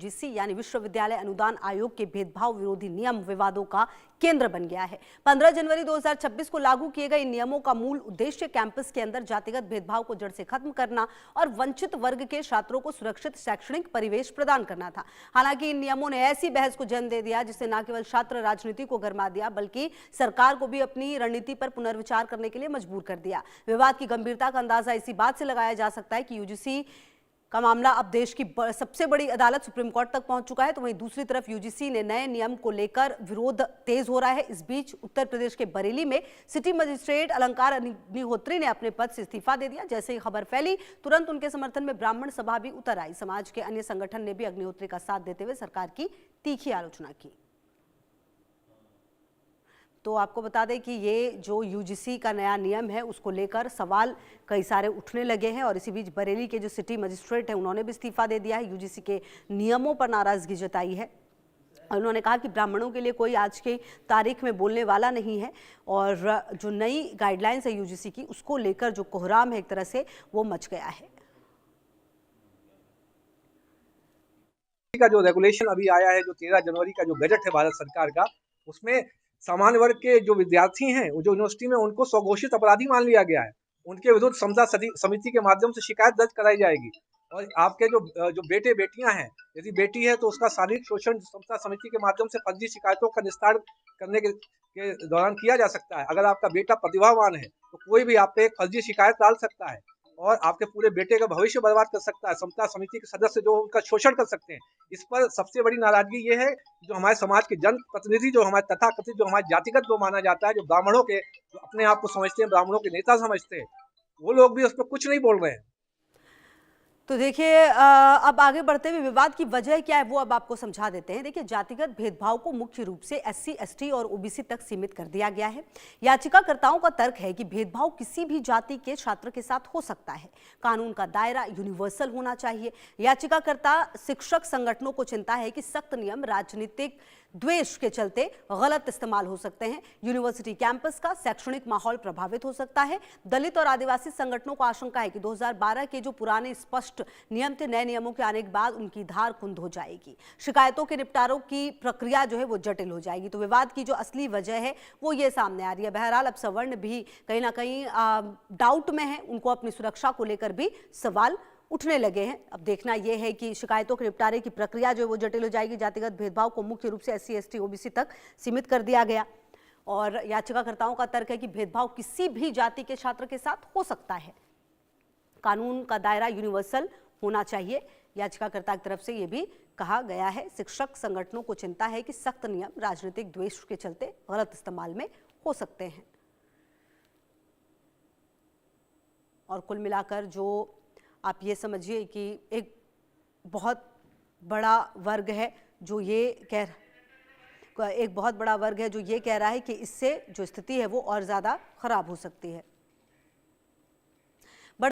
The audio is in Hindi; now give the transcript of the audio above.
यूजीसी यानी विश्वविद्यालय अनुदान आयोग के भेदभाव विरोधी नियम विवादों का केंद्र बन गया है। 15 जनवरी 2026 को लागू किए गए इन नियमों का मूल उद्देश्य कैंपस के अंदर जातिगत भेदभाव को जड़ से खत्म करना और वंचित वर्ग के छात्रों को सुरक्षित शैक्षणिक परिवेश प्रदान करना था। हालांकि इन नियमों ने ऐसी बहस को जन्म दे दिया जिससे न केवल छात्र राजनीति को गरमा दिया बल्कि सरकार को भी अपनी रणनीति पर पुनर्विचार करने के लिए मजबूर कर दिया। विवाद की गंभीरता का अंदाजा इसी बात से लगाया जा सकता है कि यूजीसी का मामला अब देश की सबसे बड़ी अदालत सुप्रीम कोर्ट तक पहुंच चुका है, तो वहीं दूसरी तरफ यूजीसी ने नए नियम को लेकर विरोध तेज हो रहा है। इस बीच उत्तर प्रदेश के बरेली में सिटी मजिस्ट्रेट अलंकार अग्निहोत्री ने अपने पद से इस्तीफा दे दिया। जैसे ही खबर फैली तुरंत उनके समर्थन में ब्राह्मण सभा भी उतर आई। समाज के अन्य संगठन ने भी अग्निहोत्री का साथ देते हुए सरकार की तीखी आलोचना की। तो आपको बता दें कि ये जो यूजीसी का नया नियम है उसको लेकर सवाल कई सारे उठने लगे हैं और इसी बीच बरेली के जो सिटी मजिस्ट्रेट हैं उन्होंने भी इस्तीफा दे दिया है। यूजीसी के नियमों पर नाराजगी जताई है। उन्होंने कहा कि ब्राह्मणों के लिए कोई आज की तारीख में बोलने वाला नहीं है और जो नई गाइडलाइंस है यूजीसी की उसको लेकर जो कोहराम है एक तरह से वो मच गया है। का जो रेगुलेशन अभी आया है, जो 13 जनवरी का जो बजट है भारत सरकार का, उसमें सामान्य वर्ग के जो विद्यार्थी हैं वो जो यूनिवर्सिटी में उनको स्वघोषित अपराधी मान लिया गया है। उनके विरुद्ध समता समिति के माध्यम से शिकायत दर्ज कराई जाएगी और आपके जो बेटे बेटियां हैं, यदि बेटी है तो उसका शारीरिक शोषण समता समिति के माध्यम से फर्जी शिकायतों का निस्तारण करने के दौरान किया जा सकता है। अगर आपका बेटा प्रतिभावान है तो कोई भी आप पे एक फर्जी शिकायत डाल सकता है और आपके पूरे बेटे का भविष्य बर्बाद कर सकता है। समता समिति के सदस्य जो उनका शोषण कर सकते हैं। इस पर सबसे बड़ी नाराजगी ये है जो हमारे समाज के जन प्रतिनिधि, जो हमारे तथाकथित, जो हमारे जातिगत जो माना जाता है, जो ब्राह्मणों के, जो अपने आप को समझते हैं ब्राह्मणों के नेता समझते हैं, वो लोग भी उस पर कुछ नहीं बोल रहे हैं। तो देखिए अब आगे बढ़ते हुए विवाद की वजह क्या है वो अब आपको समझा देते हैं। देखिए जातिगत भेदभाव को मुख्य रूप से एससी, एसटी और ओबीसी तक सीमित कर दिया गया है। याचिकाकर्ताओं का तर्क है कि भेदभाव किसी भी जाति के छात्र के साथ हो सकता है। कानून का दायरा यूनिवर्सल होना चाहिए। याचिकाकर्ता शिक्षक संगठनों को चिंता है कि सख्त नियम राजनीतिक द्वेष के चलते गलत इस्तेमाल हो सकते हैं। यूनिवर्सिटी कैंपस का शैक्षणिक माहौल प्रभावित हो सकता है। दलित और आदिवासी संगठनों को आशंका है कि 2012 के जो पुराने स्पष्ट नियम थे, नए नियमों के आने के बाद उनकी धार खुंद हो जाएगी। शिकायतों के निपटारों की प्रक्रिया जो है वो जटिल हो जाएगी। तो विवाद की जो असली वजह है वो ये सामने आ रही है। बहरहाल अब सवर्ण भी कहीं ना कहीं डाउट में है, उनको अपनी सुरक्षा को लेकर भी सवाल उठने लगे हैं। अब देखना यह है कि शिकायतों के निपटारे की प्रक्रिया जो है वो जटिल हो जाएगी। जातिगत भेदभाव को मुख्य रूप से एससी, एसटी, ओबीसी तक सीमित कर दिया गया और याचिकाकर्ताओं का तर्क है कि भेदभाव किसी भी जाति के छात्र के साथ हो सकता है। कानून का दायरा यूनिवर्सल होना चाहिए। याचिकाकर्ता की तरफ से यह भी कहा गया है। शिक्षक संगठनों को चिंता है कि सख्त नियम राजनीतिक द्वेष के चलते गलत इस्तेमाल में हो सकते हैं। और कुल मिलाकर जो आप ये समझिए कि एक बहुत बड़ा वर्ग है जो ये कह रहा है कि इससे जो स्थिति है वो और ज़्यादा खराब हो सकती है।